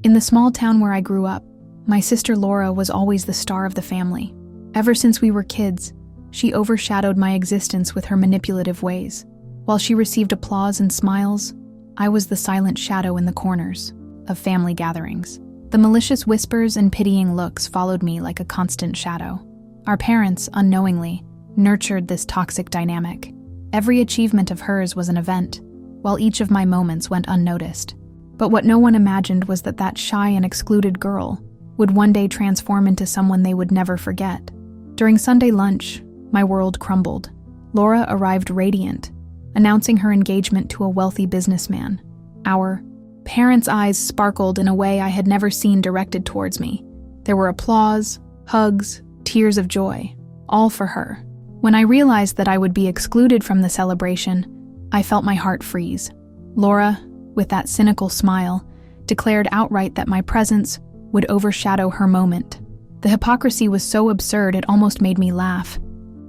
In the small town where I grew up, my sister Laura was always the star of the family. Ever since we were kids, she overshadowed my existence with her manipulative ways. While she received applause and smiles, I was the silent shadow in the corners of family gatherings. The malicious whispers and pitying looks followed me like a constant shadow. Our parents, unknowingly, nurtured this toxic dynamic. Every achievement of hers was an event, while each of my moments went unnoticed. But what no one imagined was that shy and excluded girl would one day transform into someone they would never forget. During Sunday lunch, my world crumbled. Laura arrived radiant, announcing her engagement to a wealthy businessman. Our parents' eyes sparkled in a way I had never seen directed towards me. There were applause, hugs, tears of joy, all for her. When I realized that I would be excluded from the celebration, I felt my heart freeze. Laura, with that cynical smile, declared outright that my presence would overshadow her moment. The hypocrisy was so absurd it almost made me laugh.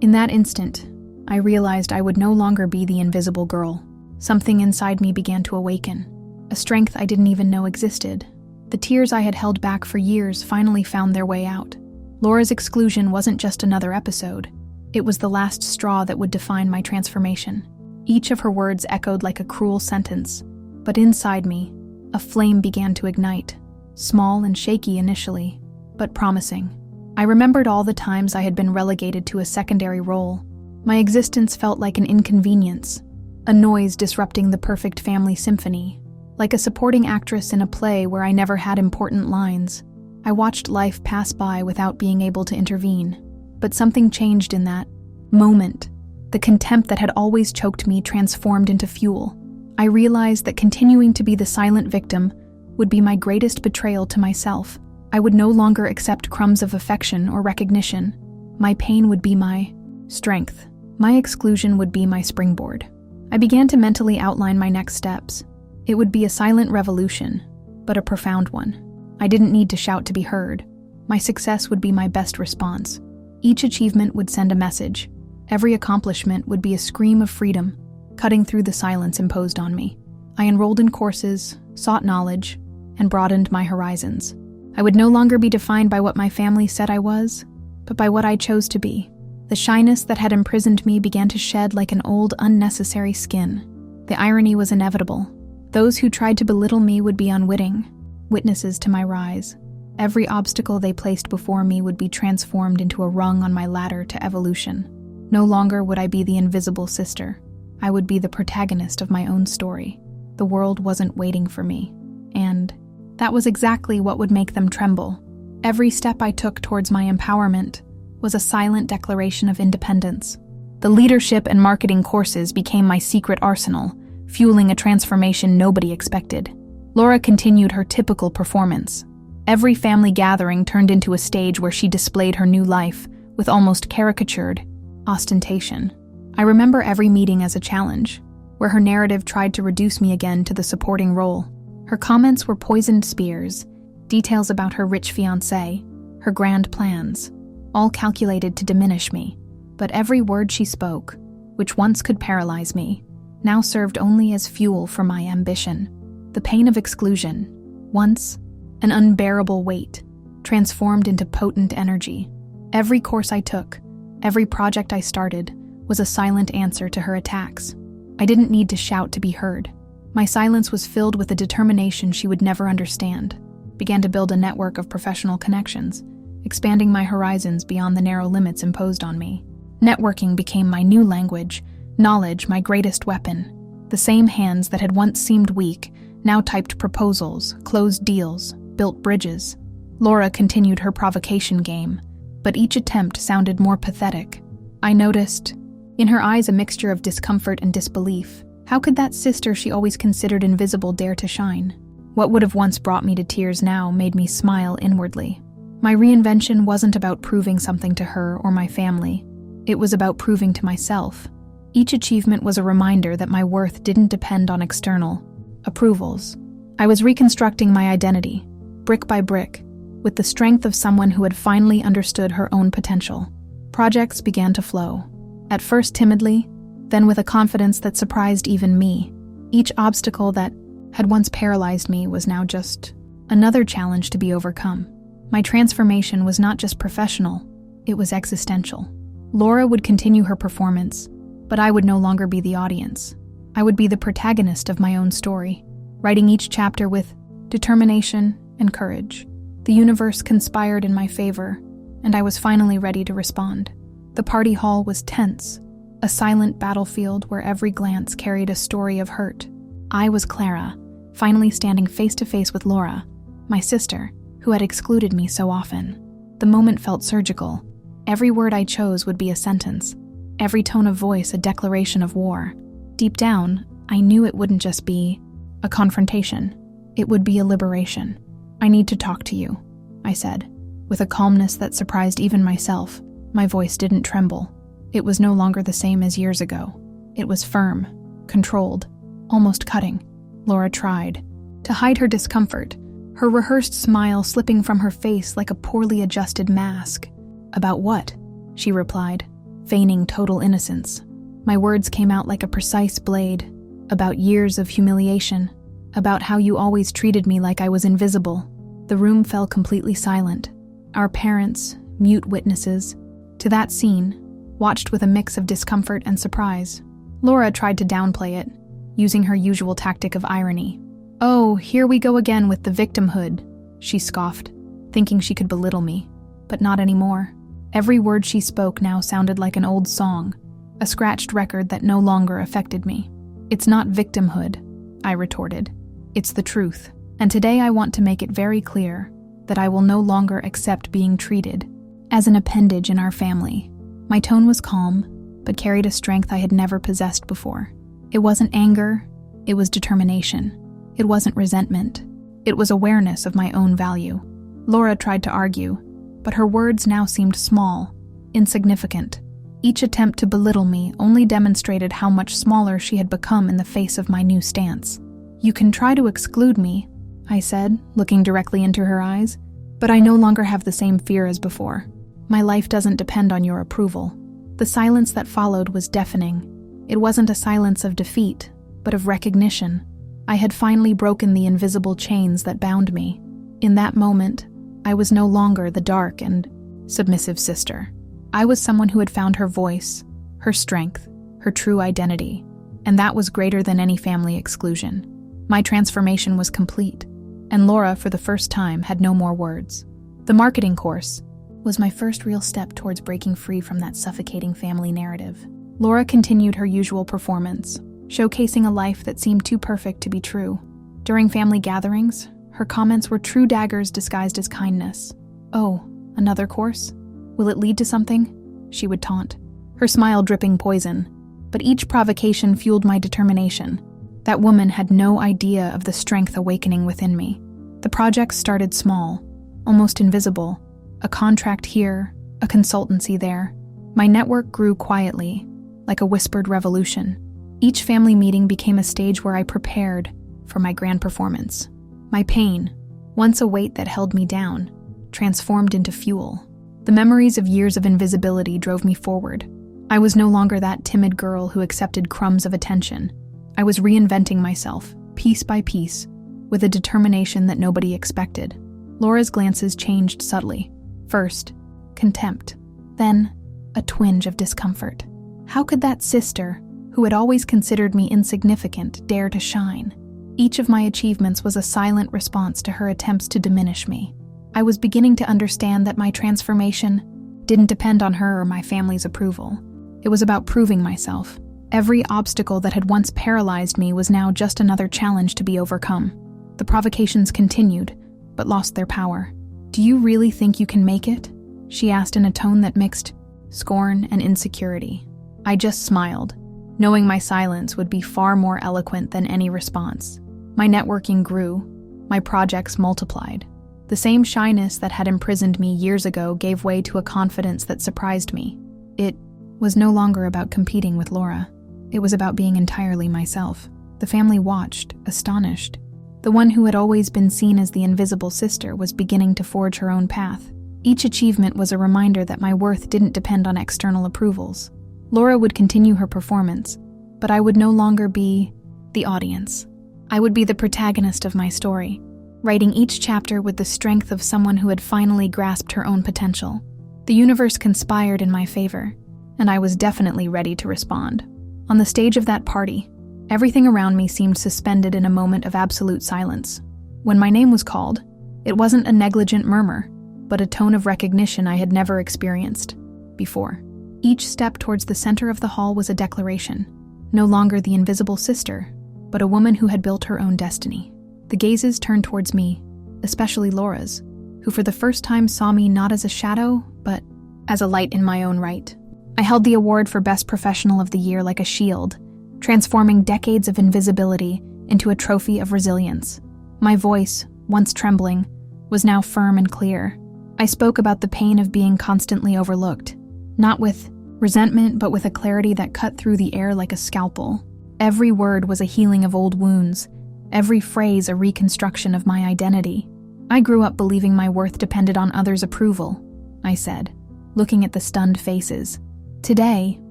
In that instant, I realized I would no longer be the invisible girl. Something inside me began to awaken, a strength I didn't even know existed. The tears I had held back for years finally found their way out. Laura's exclusion wasn't just another episode. It was the last straw that would define my transformation. Each of her words echoed like a cruel sentence, but inside me, a flame began to ignite, small and shaky initially, but promising. I remembered all the times I had been relegated to a secondary role. My existence felt like an inconvenience, a noise disrupting the perfect family symphony. Like a supporting actress in a play where I never had important lines, I watched life pass by without being able to intervene. But something changed in that moment. The contempt that had always choked me transformed into fuel. I realized that continuing to be the silent victim would be my greatest betrayal to myself. I would no longer accept crumbs of affection or recognition. My pain would be my strength. My exclusion would be my springboard. I began to mentally outline my next steps. It would be a silent revolution, but a profound one. I didn't need to shout to be heard. My success would be my best response. Each achievement would send a message. Every accomplishment would be a scream of freedom, cutting through the silence imposed on me. I enrolled in courses, sought knowledge, and broadened my horizons. I would no longer be defined by what my family said I was, but by what I chose to be. The shyness that had imprisoned me began to shed like an old, unnecessary skin. The irony was inevitable. Those who tried to belittle me would be unwitting, witnesses to my rise. Every obstacle they placed before me would be transformed into a rung on my ladder to evolution. No longer would I be the invisible sister. I would be the protagonist of my own story. The world wasn't waiting for me. And that was exactly what would make them tremble. Every step I took towards my empowerment was a silent declaration of independence. The leadership and marketing courses became my secret arsenal, fueling a transformation nobody expected. Laura continued her typical performance. Every family gathering turned into a stage where she displayed her new life with almost caricatured ostentation. I remember every meeting as a challenge, where her narrative tried to reduce me again to the supporting role. Her comments were poisoned spears, details about her rich fiancé, her grand plans, all calculated to diminish me. But every word she spoke, which once could paralyze me, now served only as fuel for my ambition. The pain of exclusion, once an unbearable weight, transformed into potent energy. Every course I took, every project I started, was a silent answer to her attacks. I didn't need to shout to be heard. My silence was filled with a determination she would never understand. Began to build a network of professional connections, expanding my horizons beyond the narrow limits imposed on me. Networking became my new language, knowledge my greatest weapon. The same hands that had once seemed weak now typed proposals, closed deals, built bridges. Laura continued her provocation game, but each attempt sounded more pathetic. I noticed in her eyes a mixture of discomfort and disbelief. How could that sister she always considered invisible dare to shine? What would have once brought me to tears now made me smile inwardly. My reinvention wasn't about proving something to her or my family. It was about proving to myself. Each achievement was a reminder that my worth didn't depend on external approvals. I was reconstructing my identity, brick by brick, with the strength of someone who had finally understood her own potential. Projects began to flow, at first timidly, then with a confidence that surprised even me. Each obstacle that had once paralyzed me was now just Another challenge to be overcome. My transformation was not just professional, it was existential. Laura would continue her performance, but I would no longer be the audience. I would be the protagonist of my own story, writing each chapter with determination and courage. The universe conspired in my favor, and I was finally ready to respond. The party hall was tense, a silent battlefield where every glance carried a story of hurt. I was Clara, finally standing face to face with Laura, my sister, who had excluded me so often. The moment felt surgical. Every word I chose would be a sentence, every tone of voice a declaration of war. Deep down, I knew it wouldn't just be a confrontation. It would be a liberation. "I need to talk to you," I said, with a calmness that surprised even myself. My voice didn't tremble. It was no longer the same as years ago. It was firm, controlled, almost cutting. Laura tried to hide her discomfort, her rehearsed smile slipping from her face like a poorly adjusted mask. "About what?" she replied, feigning total innocence. My words came out like a precise blade. "About years of humiliation. About how you always treated me like I was invisible." The room fell completely silent. Our parents, mute witnesses to that scene, watched with a mix of discomfort and surprise. Laura tried to downplay it, using her usual tactic of irony. "Oh, here we go again with the victimhood," she scoffed, thinking she could belittle me. But not anymore. Every word she spoke now sounded like an old song, a scratched record that no longer affected me. "It's not victimhood," I retorted. "It's the truth. And today I want to make it very clear that I will no longer accept being treated as an appendage in our family." My tone was calm, but carried a strength I had never possessed before. It wasn't anger, it was determination. It wasn't resentment, it was awareness of my own value. Laura tried to argue, but her words now seemed small, insignificant. Each attempt to belittle me only demonstrated how much smaller she had become in the face of my new stance. "You can try to exclude me," I said, looking directly into her eyes, "but I no longer have the same fear as before. My life doesn't depend on your approval." The silence that followed was deafening. It wasn't a silence of defeat, but of recognition. I had finally broken the invisible chains that bound me. In that moment, I was no longer the dark and submissive sister. I was someone who had found her voice, her strength, her true identity, and that was greater than any family exclusion. My transformation was complete, and Laura, for the first time, had no more words. The marketing course was my first real step towards breaking free from that suffocating family narrative. Laura continued her usual performance, showcasing a life that seemed too perfect to be true. During family gatherings, her comments were true daggers disguised as kindness. "Oh, another course? Will it lead to something?" she would taunt, her smile dripping poison. But each provocation fueled my determination. That woman had no idea of the strength awakening within me. The projects started small, almost invisible. A contract here, a consultancy there. My network grew quietly, like a whispered revolution. Each family meeting became a stage where I prepared for my grand performance. My pain, once a weight that held me down, transformed into fuel. The memories of years of invisibility drove me forward. I was no longer that timid girl who accepted crumbs of attention. I was reinventing myself, piece by piece, with a determination that nobody expected. Laura's glances changed subtly. First, contempt. Then, a twinge of discomfort. How could that sister, who had always considered me insignificant, dare to shine? Each of my achievements was a silent response to her attempts to diminish me. I was beginning to understand that my transformation didn't depend on her or my family's approval. It was about proving myself. Every obstacle that had once paralyzed me was now just another challenge to be overcome. The provocations continued, but lost their power. "Do you really think you can make it?" she asked in a tone that mixed scorn and insecurity. I just smiled, knowing my silence would be far more eloquent than any response. My networking grew, my projects multiplied. The same shyness that had imprisoned me years ago gave way to a confidence that surprised me. It was no longer about competing with Laura. It was about being entirely myself. The family watched, astonished. The one who had always been seen as the invisible sister was beginning to forge her own path. Each achievement was a reminder that my worth didn't depend on external approvals. Laura would continue her performance, but I would no longer be the audience. I would be the protagonist of my story, writing each chapter with the strength of someone who had finally grasped her own potential. The universe conspired in my favor, and I was definitely ready to respond. On the stage of that party, everything around me seemed suspended in a moment of absolute silence. When my name was called, it wasn't a negligent murmur, but a tone of recognition I had never experienced before. Each step towards the center of the hall was a declaration, no longer the invisible sister, but a woman who had built her own destiny. The gazes turned towards me, especially Laura's, who for the first time saw me not as a shadow, but as a light in my own right. I held the award for Best Professional of the Year like a shield, transforming decades of invisibility into a trophy of resilience. My voice, once trembling, was now firm and clear. I spoke about the pain of being constantly overlooked, not with resentment, but with a clarity that cut through the air like a scalpel. Every word was a healing of old wounds, every phrase a reconstruction of my identity. I grew up believing my worth depended on others' approval, I said, looking at the stunned faces. Today,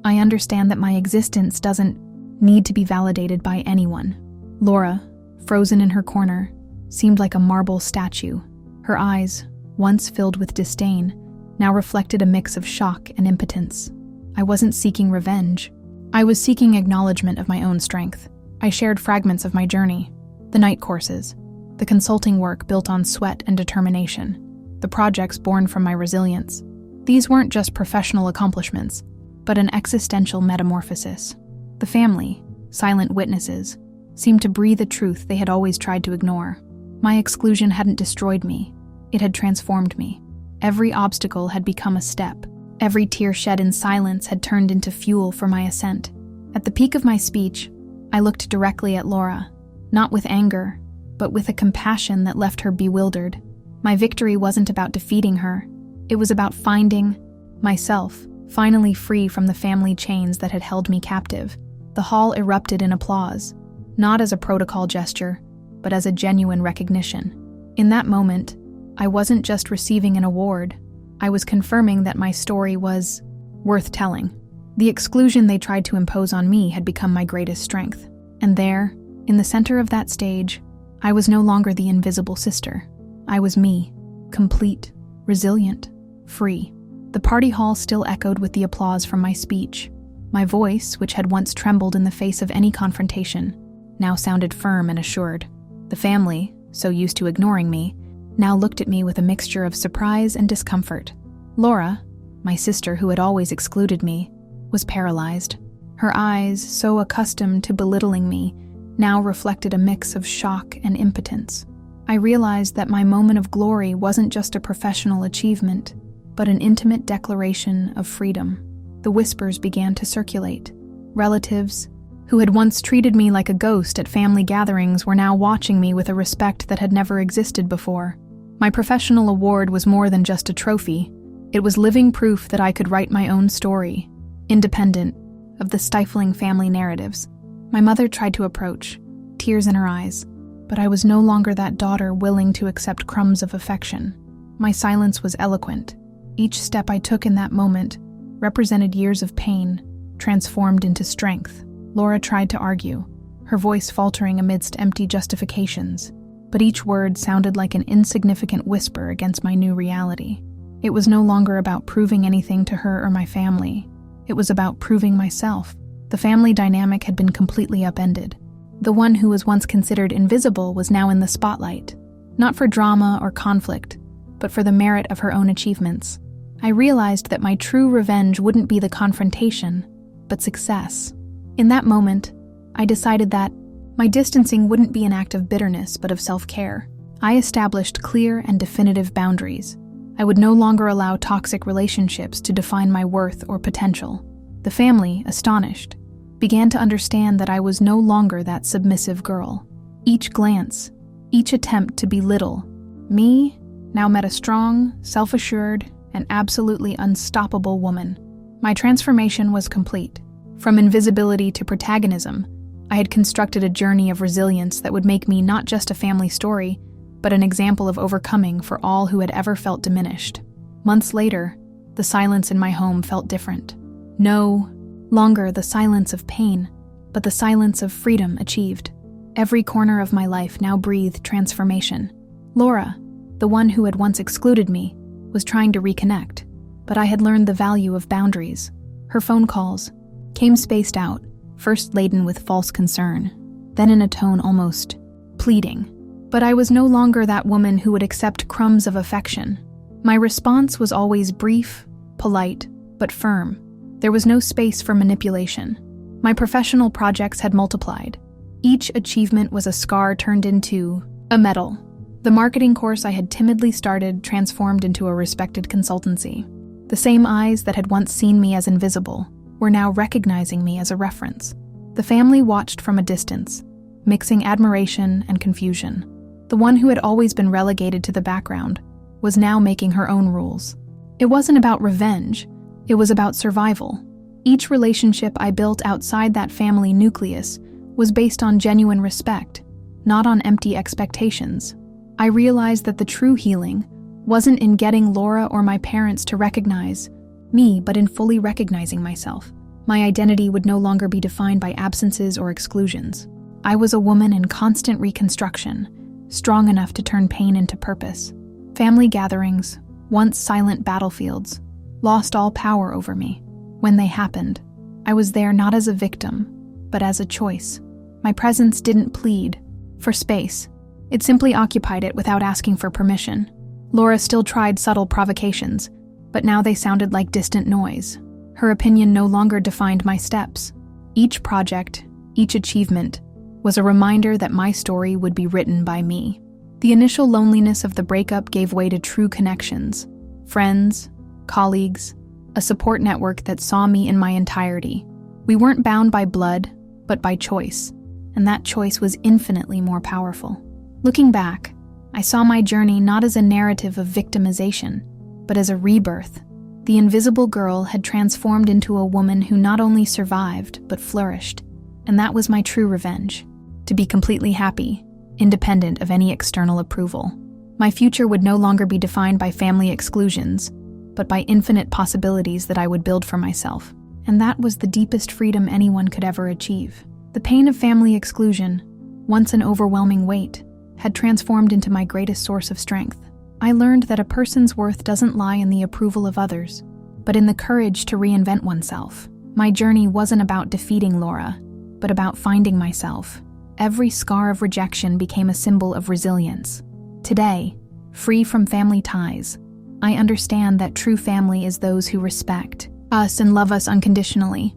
I understand that my existence doesn't need to be validated by anyone. Laura, frozen in her corner, seemed like a marble statue. Her eyes, once filled with disdain, now reflected a mix of shock and impotence. I wasn't seeking revenge. I was seeking acknowledgement of my own strength. I shared fragments of my journey, the night courses, the consulting work built on sweat and determination, the projects born from my resilience. These weren't just professional accomplishments, but an existential metamorphosis. The family, silent witnesses, seemed to breathe a truth they had always tried to ignore. My exclusion hadn't destroyed me. It had transformed me. Every obstacle had become a step. Every tear shed in silence had turned into fuel for my ascent. At the peak of my speech, I looked directly at Laura, not with anger, but with a compassion that left her bewildered. My victory wasn't about defeating her. It was about finding myself, finally free from the family chains that had held me captive. The hall erupted in applause, not as a protocol gesture, but as a genuine recognition. In that moment, I wasn't just receiving an award. I was confirming that my story was worth telling. The exclusion they tried to impose on me had become my greatest strength. And there, in the center of that stage, I was no longer the invisible sister. I was me, complete, resilient, free. The party hall still echoed with the applause from my speech. My voice, which had once trembled in the face of any confrontation, now sounded firm and assured. The family, so used to ignoring me, now looked at me with a mixture of surprise and discomfort. Laura, my sister who had always excluded me, was paralyzed. Her eyes, so accustomed to belittling me, now reflected a mix of shock and impotence. I realized that my moment of glory wasn't just a professional achievement, but an intimate declaration of freedom. The whispers began to circulate. Relatives, who had once treated me like a ghost at family gatherings, were now watching me with a respect that had never existed before. My professional award was more than just a trophy. It was living proof that I could write my own story, independent of the stifling family narratives. My mother tried to approach, tears in her eyes, but I was no longer that daughter willing to accept crumbs of affection. My silence was eloquent. Each step I took in that moment represented years of pain, transformed into strength. Laura tried to argue, her voice faltering amidst empty justifications, but each word sounded like an insignificant whisper against my new reality. It was no longer about proving anything to her or my family. It was about proving myself. The family dynamic had been completely upended. The one who was once considered invisible was now in the spotlight, not for drama or conflict, but for the merit of her own achievements. I realized that my true revenge wouldn't be the confrontation, but success. In that moment, I decided that my distancing wouldn't be an act of bitterness, but of self-care. I established clear and definitive boundaries. I would no longer allow toxic relationships to define my worth or potential. The family, astonished, began to understand that I was no longer that submissive girl. Each glance, each attempt to belittle me, now met a strong, self-assured, and absolutely unstoppable woman. My transformation was complete. From invisibility to protagonism, I had constructed a journey of resilience that would make me not just a family story, but an example of overcoming for all who had ever felt diminished. Months later, the silence in my home felt different. No longer the silence of pain, but the silence of freedom achieved. Every corner of my life now breathed transformation. Laura, the one who had once excluded me, was trying to reconnect, but I had learned the value of boundaries. Her phone calls came spaced out, first laden with false concern, then in a tone almost pleading. But I was no longer that woman who would accept crumbs of affection. My response was always brief, polite, but firm. There was no space for manipulation. My professional projects had multiplied. Each achievement was a scar turned into a medal. The marketing course I had timidly started transformed into a respected consultancy. The same eyes that had once seen me as invisible were now recognizing me as a reference. The family watched from a distance, mixing admiration and confusion. The one who had always been relegated to the background was now making her own rules. It wasn't about revenge, it was about survival. Each relationship I built outside that family nucleus was based on genuine respect, not on empty expectations. I realized that the true healing wasn't in getting Laura or my parents to recognize me, but in fully recognizing myself. My identity would no longer be defined by absences or exclusions. I was a woman in constant reconstruction, strong enough to turn pain into purpose. Family gatherings, once silent battlefields, lost all power over me. When they happened, I was there not as a victim, but as a choice. My presence didn't plead for space. It simply occupied it without asking for permission. Laura still tried subtle provocations, but now they sounded like distant noise. Her opinion no longer defined my steps. Each project, each achievement, was a reminder that my story would be written by me. The initial loneliness of the breakup gave way to true connections, friends, colleagues, a support network that saw me in my entirety. We weren't bound by blood, but by choice, and that choice was infinitely more powerful. Looking back, I saw my journey not as a narrative of victimization, but as a rebirth. The invisible girl had transformed into a woman who not only survived, but flourished, and that was my true revenge. To be completely happy, independent of any external approval. My future would no longer be defined by family exclusions, but by infinite possibilities that I would build for myself. And that was the deepest freedom anyone could ever achieve. The pain of family exclusion, once an overwhelming weight, had transformed into my greatest source of strength. I learned that a person's worth doesn't lie in the approval of others, but in the courage to reinvent oneself. My journey wasn't about defeating Laura, but about finding myself. Every scar of rejection became a symbol of resilience. Today, free from family ties, I understand that true family is those who respect us and love us unconditionally.